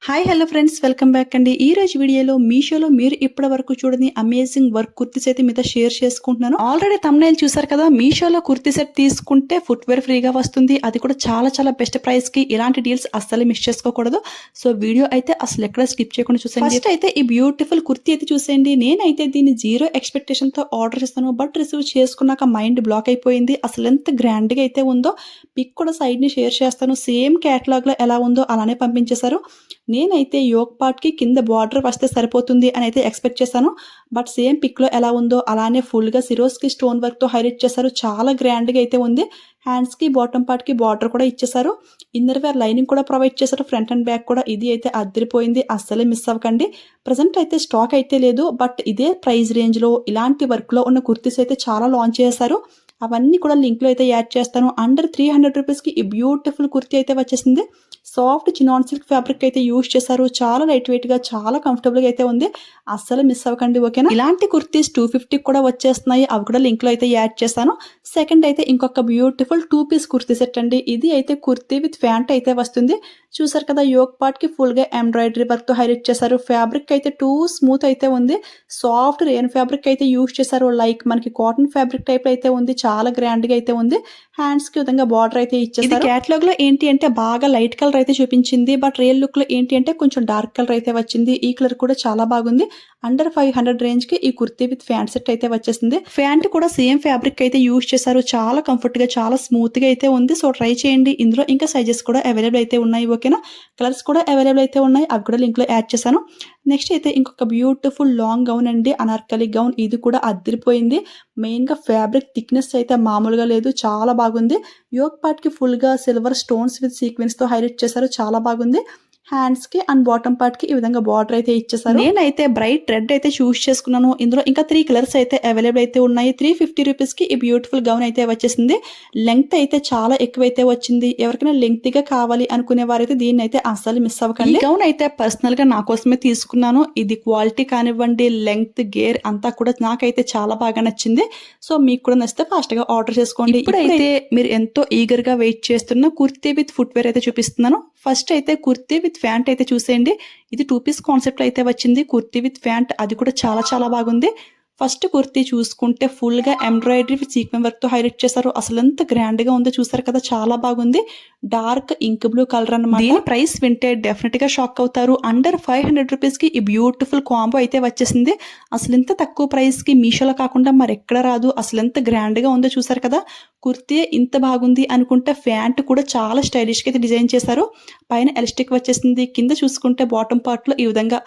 Hi hello friends, welcome back అండి. ఈ రోజు వీడియోలో మీషోలో మీరు ఇప్పటి వరకు చూడని అమేజింగ్ వర్క్ కుర్తీస్ అయితే మీతో షేర్ చేసుకుంటున్నాను. ఆల్రెడీ థంబ్నెయిల్ చూసారు కదా, మీషోలో కుర్తీ సెట్ తీసుకుంటే ఫుట్వేర్ ఫ్రీగా వస్తుంది, అది కూడా చాలా బెస్ట్ ప్రైస్ కి. ఇలాంటి డీల్స్ అస్సలు మిస్ చేసుకోకూడదు. సో వీడియో అయితే అసలు ఎక్కడ స్కిప్ చేయకుండా చూసేయండి. ఫస్ట్ అయితే ఈ బ్యూటిఫుల్ కుర్తీ అయితే చూసేయండి. నేనైతే దీన్ని జీరో ఎక్స్పెక్టేషన్ తో ఆర్డర్ చేస్తాను, బట్ రిసీవ్ చేసుకున్నాక మైండ్ బ్లాక్ అయిపోయింది. అసలు ఎంత గ్రాండ్ గా అయితే ఉందో, పిక్ కూడా సైడ్ ని షేర్ చేస్తాను. సేమ్ కేటలాగ్ లో ఎలా ఉందో అలానే పంపించేశారు. నేనైతే యోక్ పార్ట్కి కింద బార్డర్ వస్తే సరిపోతుంది అని అయితే ఎక్స్పెక్ట్ చేశాను, బట్ సేమ్ పిక్లో ఎలా ఉందో అలానే ఫుల్గా సిరోస్కి స్టోన్ వర్క్తో హైలైట్ చేశారు. చాలా గ్రాండ్గా అయితే ఉంది. హ్యాండ్స్కి బాటమ్ పార్ట్కి బార్డర్ కూడా ఇచ్చేసారు. ఇన్నర్ వేర్ లైనింగ్ కూడా ప్రొవైడ్ చేశారు, ఫ్రంట్ అండ్ బ్యాక్ కూడా. ఇది అయితే అద్దరిపోయింది, అస్సలే మిస్ అవ్వకండి. ప్రజెంట్ అయితే స్టాక్ అయితే లేదు, బట్ ఇదే ప్రైస్ రేంజ్లో ఇలాంటి వర్క్లో ఉన్న కుర్తీస్ అయితే చాలా లాంచ్ చేశారు. అవన్నీ కూడా లింక్లో అయితే యాడ్ చేస్తాను. అండర్ 300 రూపీస్కి ఈ బ్యూటిఫుల్ కుర్తీ అయితే వచ్చేసింది. సాఫ్ట్ చినాన్ సిల్క్ ఫ్యాబ్రిక్ అయితే యూజ్ చేశారు. చాలా లైట్ వెయిట్గా, చాలా కంఫర్టబుల్గా అయితే ఉంది. అస్సలు మిస్ అవ్వకండి, ఓకేనా. ఇలాంటి కుర్తీస్ 250 కూడా వచ్చేస్తున్నాయి, అవి కూడా లింక్లో అయితే యాడ్ చేస్తాను. సెకండ్ అయితే ఇంకొక బ్యూటిఫుల్ 2 పీస్ కుర్తీ సెట్ అండి. ఇది అయితే కుర్తీ విత్ ప్యాంట్ అయితే వస్తుంది. చూసారు కదా, యోక్ పార్ట్కి ఫుల్గా ఎంబ్రాయిడరీ వర్క్తో హైలైట్ చేశారు. ఫ్యాబ్రిక్ అయితే టూ స్మూత్ అయితే ఉంది. సాఫ్ట్ రేయన్ ఫ్యాబ్రిక్ అయితే యూజ్ చేశారు. లైక్ మనకి కాటన్ ఫ్యాబ్రిక్ టైప్ అయితే ఉంది. చాలా గ్రాండ్గా అయితే ఉంది. హ్యాండ్స్కి విధంగా బార్డర్ అయితే ఇచ్చేసారు. క్యాటలాగ్ లో ఏంటి అంటే బాగా లైట్ కలర్ అయితే చూపించింది, బట్ రియల్ లుక్ లో ఏంటి అంటే కొంచెం డార్క్ కలర్ అయితే వచ్చింది. ఈ కలర్ కూడా చాలా బాగుంది. అండర్ 500 రేంజ్ కి ఈ కుర్తీ విత్ ఫ్యాంట్ సెట్ అయితే వచ్చేసింది. ఫ్యాంట్ కూడా సేమ్ ఫ్యాబ్రిక్ అయితే యూజ్ చేశారు. చాలా కంఫర్ట్ గా, చాలా స్మూత్ గా అయితే ఉంది. సో ట్రై చేయండి. ఇందులో ఇంకా సైజెస్ కూడా అవైలబుల్ అయితే ఉన్నాయి, ఓకేనా. కలర్స్ కూడా అవైలబుల్ అయితే ఉన్నాయి, అవి కూడా లింక్ లో యాడ్ చేశాను. నెక్స్ట్ అయితే ఇంకొక బ్యూటిఫుల్ లాంగ్ గౌన్ అండి, అనార్కలి గౌన్. ఇది కూడా అద్దరిపోయింది. మెయిన్ గా ఫ్యాబ్రిక్ థిక్నెస్ అయితే మామూలుగా లేదు, చాలా బాగుంది. యోక్ పార్ట్ కి ఫుల్ గా సిల్వర్ స్టోన్స్ విత్ సీక్వెన్స్ తో హైలైట్ చేశారు. చాలా బాగుంది. హ్యాండ్స్ కి అండ్ బాటమ్ పార్ట్ కి ఈ విధంగా బార్డర్ అయితే ఇచ్చేసారు. నేనైతే బ్రైట్ రెడ్ అయితే చూస్ చేసుకున్నాను. ఇందులో ఇంకా 3 కలర్స్ అయితే అవైలబుల్ అయితే ఉన్నాయి. 350 రూపీస్ కి ఈ బ్యూటిఫుల్ గౌన్ అయితే వచ్చేసింది. లెంగ్త్ అయితే చాలా ఎక్కువైతే వచ్చింది. ఎవరికైనా లెంగ్త్ గా కావాలి అనుకునే వారైతే దీన్ని అయితే అస్సలు మిస్ అవ్వకండి. ఈ గౌన్ అయితే పర్సనల్ గా నా కోసమే తీసుకున్నాను. ఇది క్వాలిటీ కానివ్వండి, లెంగ్త్, గేర్ అంతా కూడా నాకైతే చాలా బాగా నచ్చింది. సో మీకు కూడా నచ్చితే ఫాస్ట్ గా ఆర్డర్ చేసుకోండి. ఇప్పుడైతే మీరు ఎంతో ఈగర్ గా వెయిట్ చేస్తున్న కుర్తీ విత్ ఫుట్వేర్ అయితే చూపిస్తున్నాను. ఫస్ట్ అయితే కుర్తీ విత్ ప్యాంట్ అయితే చూసేయండి. ఇది 2 పీస్ కాన్సెప్ట్ అయితే వచ్చింది, కుర్తీ విత్ ప్యాంట్. అది కూడా చాలా బాగుంది. ఫస్ట్ కుర్తీ చూసుకుంటే ఫుల్ గా ఎంబ్రాయిడరీ విత్ సీక్వెన్స్ వర్క్ తో హైలైట్ చేశారు. అసలు ఎంత గ్రాండ్ గా ఉందో చూసారు కదా, చాలా బాగుంది. డార్క్ ఇంక్ బ్లూ కలర్ అన్నమాట. దీని ప్రైస్ వింటే డెఫినెట్ గా షాక్ అవుతారు. అండర్ 500 రూపీస్ కి ఈ బ్యూటిఫుల్ కాంబో అయితే వచ్చేసింది. అసలు ఇంత తక్కువ ప్రైస్ కి మీషోలో కాకుండా మరి ఎక్కడ రాదు. అసలు ఎంత గ్రాండ్ గా ఉందో చూసారు కదా. కుర్తీ ఇంత బాగుంది అనుకుంటే ప్యాంట్ కూడా చాలా స్టైలిష్ గా అయితే డిజైన్ చేశారు. పైన ఎలాస్టిక్ వచ్చేసింది. కింద చూసుకుంటే బాటమ్ పార్ట్ లో ఈ విధంగా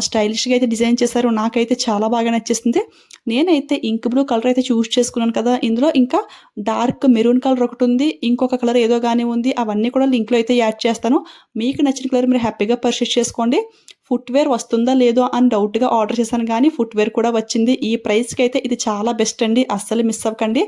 స్టైలిష్ గా అయితే డిజైన్ చేశారు. నాకైతే చాలా బాగా నచ్చేసింది. నేనైతే ఇంక్ బ్లూ కలర్ అయితే చూస్ చేసుకున్నాను కదా. ఇందులో ఇంకా డార్క్ మెరూన్ కలర్ ఒకటి ఉంది, ఇంకొక కలర్ ఏదో గానీ ఉంది. అవన్నీ కూడా లింక్ లో అయితే యాడ్ చేస్తాను. మీకు నచ్చిన కలర్ మీరు హ్యాపీగా పర్చేస్ చేసుకోండి. ఫుట్వేర్ వస్తుందా లేదో అని డౌట్గా ఆర్డర్ చేశాను, కానీ ఫుట్వేర్ కూడా వచ్చింది. ఈ ప్రైస్కి అయితే ఇది చాలా బెస్ట్ అండి, అస్సలు మిస్ అవ్వకండి.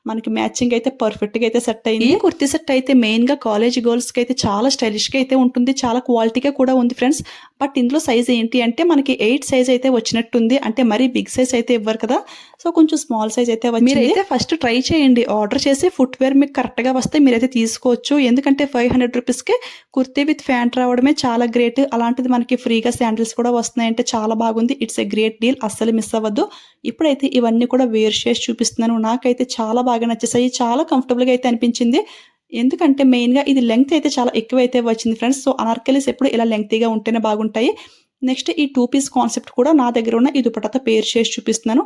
మనకి మ్యాచింగ్ అయితే పర్ఫెక్ట్గా అయితే సెట్ అయింది. ఈ కుర్తీ సెట్ అయితే మెయిన్గా కాలేజ్ గర్ల్స్కి అయితే చాలా స్టైలిష్గా అయితే ఉంటుంది, చాలా క్వాలిటీగా కూడా ఉంది ఫ్రెండ్స్. బట్ ఇందులో సైజ్ ఏంటి అంటే మనకి 8 సైజ్ అయితే వచ్చినట్టుంది. అంటే మరీ బిగ్ సైజ్ అయితే ఇవ్వరు కదా, సో కొంచెం స్మాల్ సైజ్ అయితే వచ్చింది. మీరైతే ఫస్ట్ ట్రై చేయండి. ఆర్డర్ చేసి ఫుట్వేర్ మీకు కరెక్ట్గా వస్తే మీరైతే తీసుకోవచ్చు. ఎందుకంటే 500 రూపీస్కి కుర్తీ విత్ ప్యాంట్ రావడమే చాలా గ్రేట్. అలాంటిది మనకి ఫ్రీగా శాండిల్స్ కూడా వస్తున్నాయంటే చాలా బాగుంది. ఇట్స్ ఎ గ్రేట్ డీల్, అస్సలు మిస్ అవ్వద్దు. ఇప్పుడైతే ఇవన్నీ కూడా వేర్ చేసి చూపిస్తున్నాను. నాకైతే చాలా బాగా నచ్చేసాయి, చాలా కంఫర్టబుల్గా అయితే అనిపించింది. ఎందుకంటే మెయిన్గా ఇది లెంగ్త్ అయితే చాలా ఎక్కువైతే వచ్చింది ఫ్రెండ్స్. సో అనార్కలీస్ ఎప్పుడు ఇలా లెంగ్తీగా ఉంటేనే బాగుంటాయి. నెక్స్ట్ ఈ 2 పీస్ కాన్సెప్ట్ కూడా నా దగ్గర ఉన్న ఈ దుపట్టాతో పేర్ చేసి చూపిస్తున్నాను.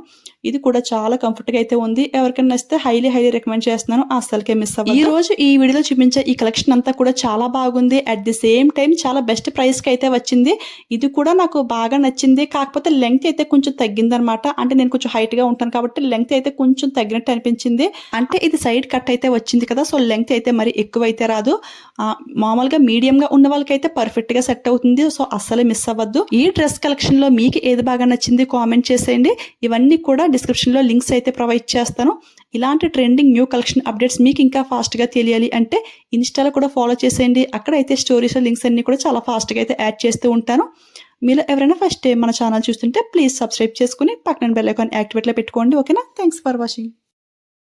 ఇది కూడా చాలా కంఫర్ట్గా అయితే ఉంది. ఎవరికైనా నచ్చితే హైలీ రికమెండ్ చేస్తున్నాను, అస్సలకే మిస్ అవ్వదు. ఈ రోజు ఈ వీడియోలో చూపించే ఈ కలెక్షన్ అంతా కూడా చాలా బాగుంది. అట్ ది సేమ్ టైం చాలా బెస్ట్ ప్రైస్కి అయితే వచ్చింది. ఇది కూడా నాకు బాగా నచ్చింది. కాకపోతే లెంగ్త్ అయితే కొంచెం తగ్గిందనమాట. అంటే నేను కొంచెం హైట్గా ఉంటాను కాబట్టి లెంగ్త్ అయితే కొంచెం తగ్గినట్టు అనిపించింది. అంటే ఇది సైడ్ కట్ అయితే వచ్చింది కదా, సో లెంగ్త్ అయితే మరి ఎక్కువ అయితే రాదు. మామూలుగా మీడియంగా ఉన్న వాళ్ళకైతే పర్ఫెక్ట్గా సెట్ అవుతుంది. సో అస్సలే మిస్ అవ్వద్దు. ఈ డ్రెస్ కలెక్షన్ లో మీకు ఏది బాగా నచ్చింది కామెంట్ చేసేయండి. ఇవన్నీ కూడా డిస్క్రిప్షన్ లో లింక్స్ అయితే ప్రొవైడ్ చేస్తాను. ఇలాంటి ట్రెండింగ్ న్యూ కలెక్షన్ అప్డేట్స్ మీకు ఇంకా ఫాస్ట్ గా తెలియాలి అంటే ఇన్స్టాలో కూడా ఫాలో చేసేయండి. అక్కడ అయితే స్టోరీస్ లింక్స్ అన్ని కూడా చాలా ఫాస్ట్ గా అయితే యాడ్ చేస్తూ ఉంటాను. మీలో ఎవరైనా ఫస్ట్ టైం మన ఛానల్ చూస్తుంటే ప్లీజ్ సబ్స్క్రైబ్ చేసుకుని పక్కన బెల్ ఐకాన్ యాక్టివేట్ లో పెట్టుకోండి, ఓకేనా. Thanks for watching.